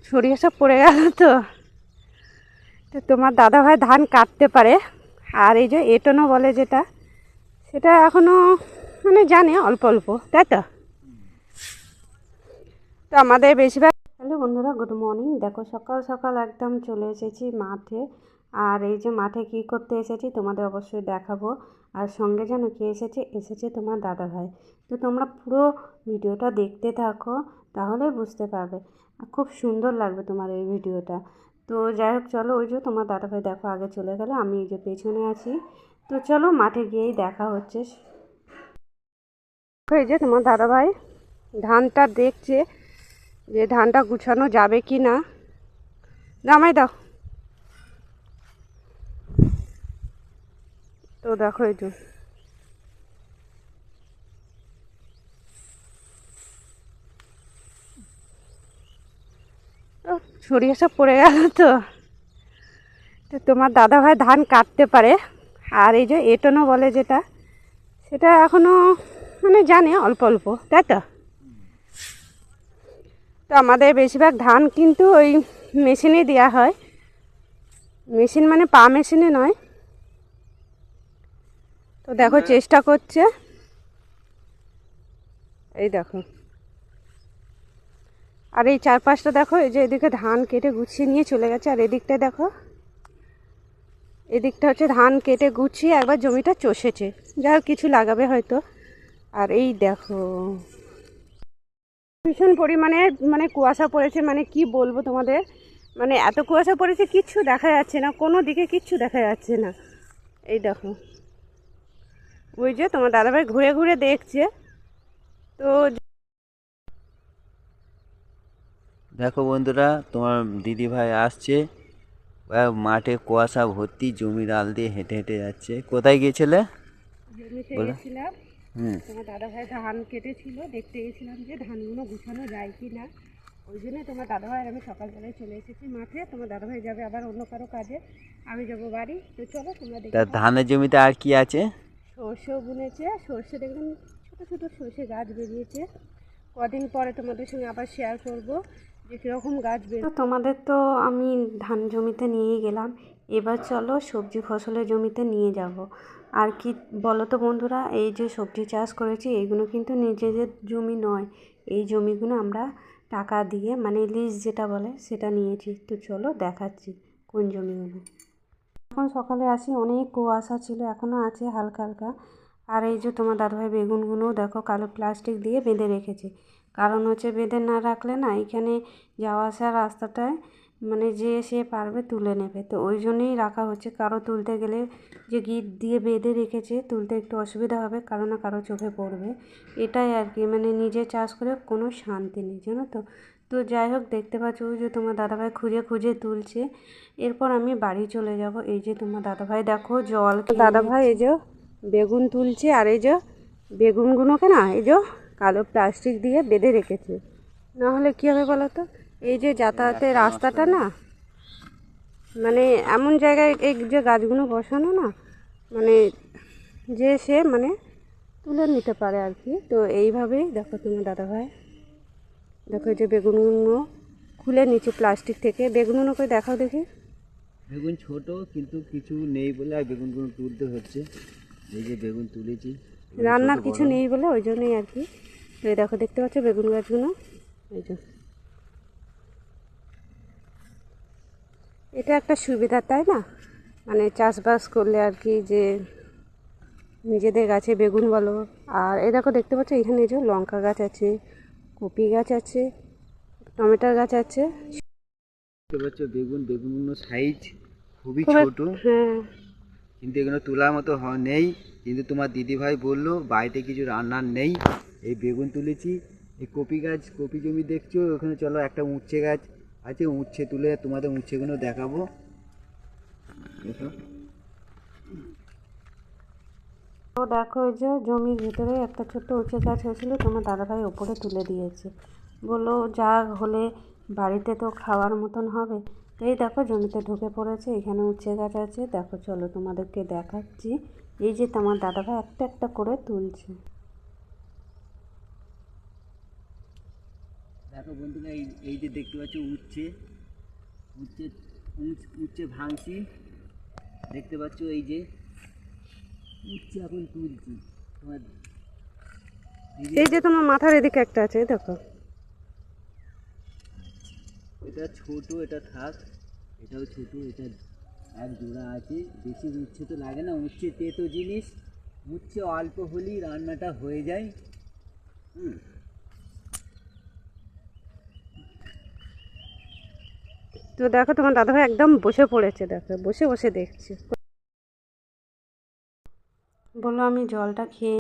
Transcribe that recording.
সরিয়ে সব পড়ে গেল। তো তো তোমার দাদাভাই ধান কাটতে পারে। আর এই যে এটনো বলে যেটা, সেটা এখনও মানে জানে অল্প অল্প, তাই তো। তো আমাদের বেশিরভাগ, হ্যালো বন্ধুরা, গুড মর্নিং। দেখো সকাল সকাল একদম চলে এসেছি মাঠে। আর এই যে মাঠে কি করতে এসেছি তোমাদের অবশ্যই দেখাবো। আর সঙ্গে যেন কে এসেছে তোমার দাদাভাই। তো তোমরা পুরো ভিডিওটা দেখতে থাকো, তাহলে বুঝতে পারবে। আর খুব সুন্দর লাগবে তোমার এই ভিডিওটা। তো যাই হোক, চলো, ওই যে তোমার দাদাভাই দেখো আগে চলে গেল, আমি এই যে পেছনে আছি। তো চলো মাঠে গিয়েই দেখা হচ্ছে। এই যে তোমার দাদাভাই ধানটা দেখছে যে ধানটা গুছানো যাবে কি না। জামাই দাও। তো দেখো এই যে সরিয়ে সব পড়ে গেল। তো তো তোমার দাদাভাই ধান কাটতে পারে। আর এই যে এটনো বলে যেটা, সেটা এখনও মানে জানে অল্প অল্প, তাই তো। তো আমাদের বেশিরভাগ ধান কিন্তু ওই মেশিনে দেওয়া হয়। মেশিন মানে পা মেশিনে নয়। তো দেখো চেষ্টা করছে, এই দেখো। আর এই চারপাশটা দেখো, এই যে এদিকে ধান কেটে গুছিয়ে নিয়ে চলে গেছে। আর এদিকটা দেখো, এদিকটা হচ্ছে ধান কেটে গুছিয়ে একবার জমিটা চষেছে, যাই হোক কিছু লাগাবে হয়তো। আর এই দেখো ভীষণ পরিমাণে মানে কুয়াশা পড়েছে, মানে কি বলবো তোমাদের। মানে এত কুয়াশা পড়েছে কিচ্ছু দেখা যাচ্ছে না, কোনো দিকে কিচ্ছু দেখা যাচ্ছে না। এই দেখো, ওই যে তোমার দাদাভাই ঘুরে ঘুরে দেখছে। তো দেখো বন্ধুরা, তোমার দিদি ভাই আসছে। মাঠে কুয়াশা ভর্তি, জমির আল দিয়ে হেঁটে হেঁটে যাচ্ছে। কোথায় গিয়েছিলে জমিতে বলো? গেছিলাম। হুম। তোমার দাদাভাই ধান কেটেছিল, দেখতে গেছিলাম যে ধানগুলো গুছানো যায় কি না। ওই জন্য তোমার দাদাভাই আর আমি সকালবেলায় চলে এসেছি মাঠে। তোমার দাদাভাই যাবে আবার অন্য কারো কাজে, আমি যাবো বাড়ি। তো চলো তোমরা তা দেখতে থাকো। ধানের জমিতে আর কি আছে? সর্ষেও বুনেছে, সর্ষে দেখবেন ছোটো ছোটো সর্ষে গাছ বেরিয়েছে। কদিন পরে তোমাদের সঙ্গে আবার শেয়ার করব যে কীরকম গাছ বের। তোমাদের তো আমি ধান জমিতে নিয়েই গেলাম, এবার চলো সবজি ফসলের জমিতে নিয়ে যাব। আর কি বলো তো বন্ধুরা, এই যে সবজি চাষ করেছি এইগুলো কিন্তু নিজেদের জমি নয়। এই জমিগুলো আমরা টাকা দিয়ে মানে লিজ যেটা বলে সেটা নিয়েছি। তো চলো দেখাচ্ছি কোন জমিগুলো। এখন সকালে আসি, অনেক কুয়াশা ছিল, এখনও আছে হালকা হালকা। আর এই যে তোমার দাদাভাই বেগুনগুলো দেখো কালো প্লাস্টিক দিয়ে বেঁধে রেখেছে। কারণ হচ্ছে বেঁধে না রাখলে না এখানে যাওয়া আসার রাস্তাটায় মানে যে সে পারবে তুলে নেবে। তো ওই জন্যই রাখা হচ্ছে, কারো তুলতে গেলে যে গিট দিয়ে বেঁধে রেখেছে তুলতে একটু অসুবিধা হবে, কারো না কারো চোখে পড়বে। এটাই আর কি, মানে নিজে চাষ করে কোনো শান্তি নেই, জানো তো। তো যাই হোক, দেখতে পাচ্ছ ওই যে তোমার দাদাভাই খুঁজে খুঁজে তুলছে। এরপর আমি বাড়ি চলে যাব। এই যে তোমার দাদাভাই দেখো জল দাদাভাই এই যে বেগুন তুলছে। আর এই যে বেগুনগুলোকে না এই যে কালো প্লাস্টিক দিয়ে বেঁধে রেখেছে, না হলে কী হবে বলো তো। এই যে যাতায়াতের রাস্তাটা না, মানে এমন জায়গায় এই যে গাছগুলো বসানো না, মানে যে সে মানে তুলে নিতে পারে আর কি। তো এইভাবেই দেখো তোমার দাদাভাই দেখো এই যে বেগুনগুলো খুলে নিচ্ছে প্লাস্টিক থেকে। বেগুনগুলোকে দেখাও দেখি। বেগুন ছোট, কিন্তু কিছু নেই বলে আর বেগুনগুলো তুলতে হচ্ছে। এই যে বেগুন তুলেছি, রান্নার কিছু নেই বলে ওই জন্যই আর কি। তো এই দেখো, দেখতে পাচ্ছ বেগুন গাছগুলো, এই যে এটা একটা সুবিধা, তাই না? মানে চাষবাস করলে আর কি, যে নিজেদের গাছে বেগুন বলো। আর এই দেখো, দেখতে পাচ্ছ এখানে এই যে লঙ্কা গাছ আছে, কপি গাছ আছে, টমেটোর গাছ আছে। দেখতে পাচ্ছ বেগুনগুলো সাইজ খুবই খুব ছোট, হ্যাঁ, কিন্তু এগুলো তোলার মতো নেই। কিন্তু তোমার দিদিভাই বললো বাড়িতে কিছু রান্নার নেই, এই বেগুন তুলেছি। এই কপি গাছ, কপি জমি দেখছো ওখানে, চলো একটা উচ্ছে গাছ আছে, উচ্ছে তুলে তোমাদের উচ্ছেগুলো দেখাবো। দেখো, তো দেখো এই যে জমির ভিতরে একটা ছোট্ট উচ্ছে গাছ হয়েছিল, তোমার দাদাভাই ওপরে তুলে দিয়েছে। বললো যা হলে বাড়িতে তো খাওয়ার মতন হবে। তো এই দেখো জমিতে ঢুকে পড়েছে, এখানে উচ্ছে গাছ আছে। দেখো চলো তোমাদেরকে দেখাচ্ছি। এই যে তোমার দাদাভাই একটা একটা করে তুলছে। দেখো বন্ধুরা, এই এই যে দেখতে পাচ্ছ উচ্ছে উচ্ছে উচ্ছে ভাঙছি, দেখতে পাচ্ছ এই যে উচ্ছে এখন তুলছি। তোমার দিদি, এই যে তোমার মাথার এদিকে একটা আছে, এই দেখো। এটা ছোট, এটা থাক, এটাও ছোট, এটা এক জোড়া আছে। বেশি উচ্ছে তো লাগে না, উচ্ছে তেতো জিনিস, উচ্ছে অল্প হলেই রান্নাটা হয়ে যায়। হুম, তো দেখো তোমার দাদাভাই একদম বসে পড়েছে, দেখো বসে বসে দেখছে। বললো আমি জলটা খেয়ে